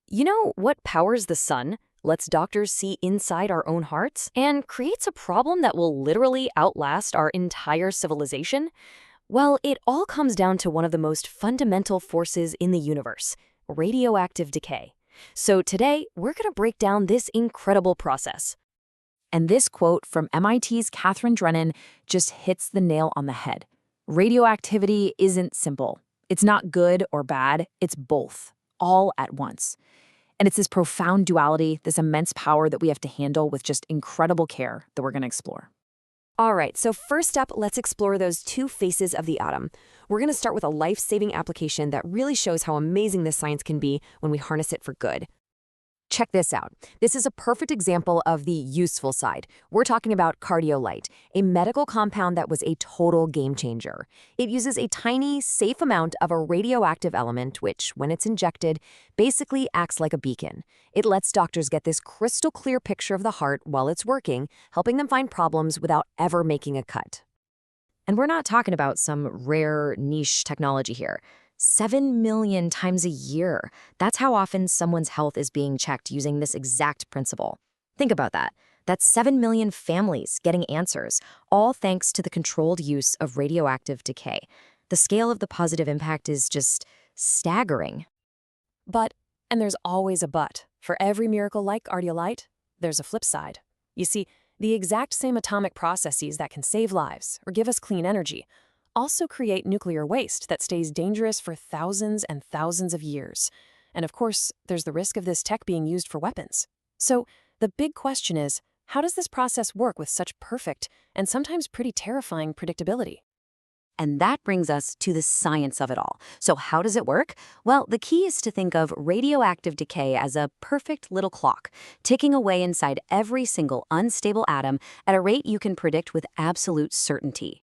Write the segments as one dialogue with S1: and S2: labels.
S1: You know what powers the sun, lets doctors see inside our own hearts, and creates a problem that will literally outlast our entire civilization? Well, it all comes down to one of the most fundamental forces in the universe, radioactive decay. So today, we're going to break down this incredible process.
S2: And this quote from MIT's Catherine Drennan just hits the nail on the head. Radioactivity isn't simple. It's not good or bad, it's both, all at once. And it's this profound duality, this immense power that we have to handle with just incredible care that we're going to explore.
S1: All right, so first up, let's explore those two faces of the atom. We're going to start with a life-saving application that really shows how amazing this science can be when we harness it for good. Check this out. This is a perfect example of the useful side. We're talking about cardiolite, a medical compound that was a total game changer. It uses a tiny, safe amount of a radioactive element, which, when it's injected, basically acts like a beacon. It lets doctors get this crystal clear picture of the heart while it's working, helping them find problems without ever making a cut. And we're not talking about some rare niche technology here. 7 million times a year. That's how often someone's health is being checked using this exact principle. Think about that. That's 7 million families getting answers, all thanks to the controlled use of radioactive decay. The scale of the positive impact is just staggering. But, and there's always a but, for every miracle like Artiolite, there's a flip side. You see, the exact same atomic processes that can save lives or give us clean energy also create nuclear waste that stays dangerous for thousands and thousands of years. And of course, there's the risk of this tech being used for weapons. So the big question is, how does this process work with such perfect and sometimes pretty terrifying predictability?
S2: And that brings us to the science of it all. So how does it work? Well, the key is to think of radioactive decay as a perfect little clock, ticking away inside every single unstable atom at a rate you can predict with absolute certainty.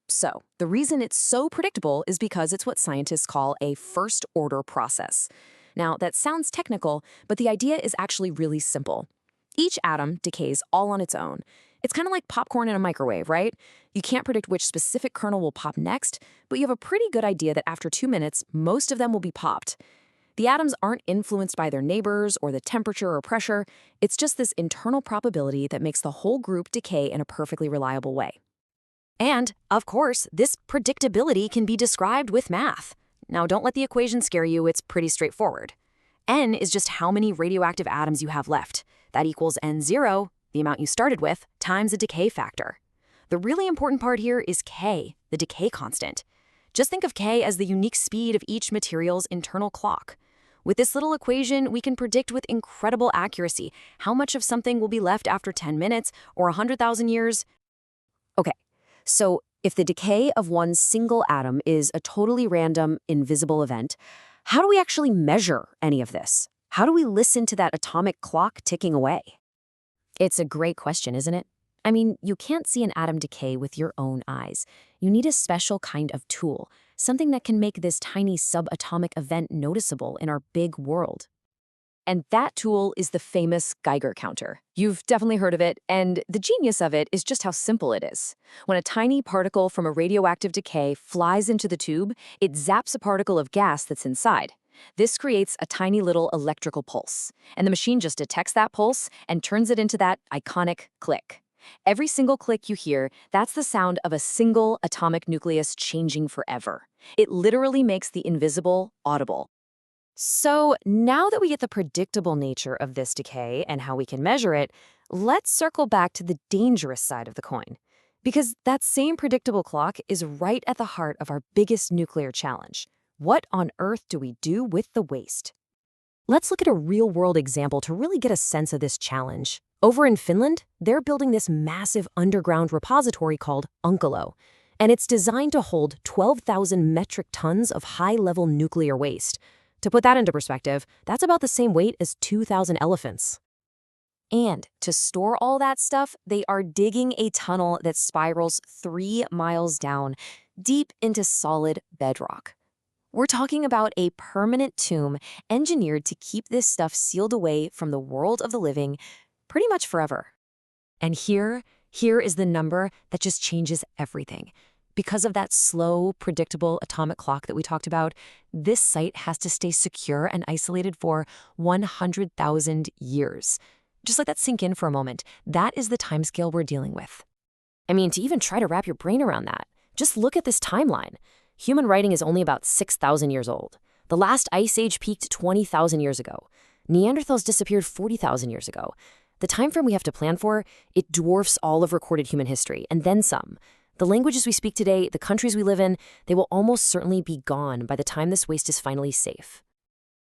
S2: So, the reason it's so predictable is because it's what scientists call a first-order process. Now, that sounds technical, but the idea is actually really simple. Each atom decays all on its own. It's kind of like popcorn in a microwave, right? You can't predict which specific kernel will pop next, but you have a pretty good idea that after 2 minutes, most of them will be popped. The atoms aren't influenced by their neighbors or the temperature or pressure. It's just this internal probability that makes the whole group decay in a perfectly reliable way. And, of course, this predictability can be described with math. Now, don't let the equation scare you, it's pretty straightforward. N is just how many radioactive atoms you have left. That equals N0, the amount you started with, times a decay factor. The really important part here is K, the decay constant. Just think of K as the unique speed of each material's internal clock. With this little equation, we can predict with incredible accuracy how much of something will be left after 10 minutes or 100,000 years. Okay. So, if the decay of one single atom is a totally random, invisible event, how do we actually measure any of this? How do we listen to that atomic clock ticking away? It's a great question, isn't it? I mean, you can't see an atom decay with your own eyes. You need a special kind of tool, something that can make this tiny subatomic event noticeable in our big world. And that tool is the famous Geiger counter. You've definitely heard of it, and the genius of it is just how simple it is. When a tiny particle from a radioactive decay flies into the tube, it zaps a particle of gas that's inside. This creates a tiny little electrical pulse, and the machine just detects that pulse and turns it into that iconic click. Every single click you hear, that's the sound of a single atomic nucleus changing forever. It literally makes the invisible audible. So now that we get the predictable nature of this decay and how we can measure it, let's circle back to the dangerous side of the coin. Because that same predictable clock is right at the heart of our biggest nuclear challenge. What on earth do we do with the waste? Let's look at a real-world example to really get a sense of this challenge. Over in Finland, they're building this massive underground repository called Onkalo, and it's designed to hold 12,000 metric tons of high-level nuclear waste. To put that into perspective, that's about the same weight as 2,000 elephants. And to store all that stuff, they are digging a tunnel that spirals 3 miles down, deep into solid bedrock. We're talking about a permanent tomb engineered to keep this stuff sealed away from the world of the living pretty much forever. And here is the number that just changes everything.
S1: Because of that slow, predictable atomic clock that we talked about, this site has to stay secure and isolated for 100,000 years. Just let that sink in for a moment. That is the timescale we're dealing with. I mean, to even try to wrap your brain around that, just look at this timeline. Human writing is only about 6,000 years old. The last ice age peaked 20,000 years ago. Neanderthals disappeared 40,000 years ago. The time frame we have to plan for, it dwarfs all of recorded human history, and then some. The languages we speak today, the countries we live in, they will almost certainly be gone by the time this waste is finally safe.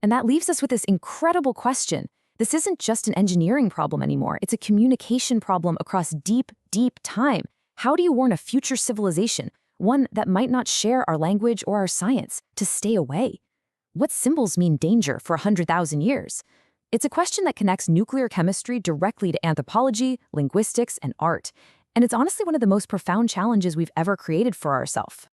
S2: And that leaves us with this incredible question. This isn't just an engineering problem anymore. It's a communication problem across deep, deep time. How do you warn a future civilization, one that might not share our language or our science, to stay away? What symbols mean danger for 100,000 years? It's a question that connects nuclear chemistry directly to anthropology, linguistics, and art. And it's honestly one of the most profound challenges we've ever created for ourselves.